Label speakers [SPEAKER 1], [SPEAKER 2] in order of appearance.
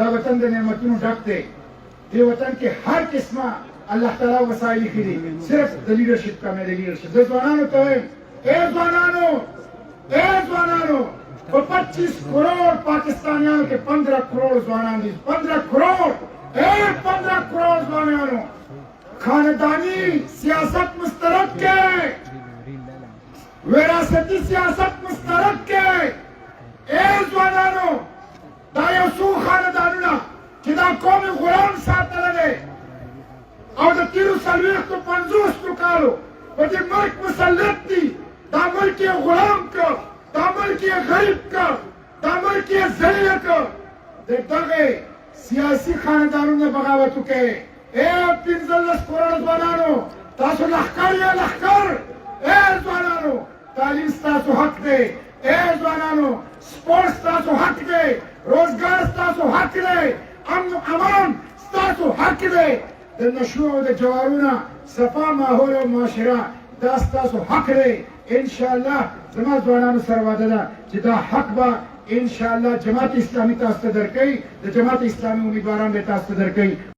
[SPEAKER 1] دا وطن د نعمتونو ډک دی. دې وطن کې هر قسمه الله تعالی وسایل ایښي دي، صرف د لیډرشپ کمې د لیډرشپ. زه ځوانانو ته وایم، اے ځوانانو، په 25 کروڑ پاکستانیانو کې 15 کروڑ ځوانان دي. 15 کروڑ ځوانانو. خاندانی سیاست مسترد کې، وراثتي سیاست مسترد کې. اے ځوانانو، دا یو څو خاندانونه چې دا قوم غلام ساتلی دی او د تیرو 40-50 کالو په دې ملک مسلط دي. دا ملک یې غلام کړ، دا ملک یې غریب کړ، دا ملک یې ذلیل کړ. د دغې سیاسي خاندانونو بغاوت وکړئ. اے 15 کروڑ ځوانانو، تاسو لښکر یې لښکر. اے ځوانانو، تعلیم ستاسو حق دی. اے ځوانانو، سپورټ ستاسو حق دی. روزګار ستاسو حق دی. امن و امان ستاسو حق دی. د نشو او د جوارونه صفا ماحول او معاشره دا ستاسو حق دی. انشاءالله زما ځوانانو سره وعده ده چې دا حق به انشاءالله جماعت اسلامي تاسو ته درکوي. د جماعت اسلامي امیدواران به تاسو ته درکوي.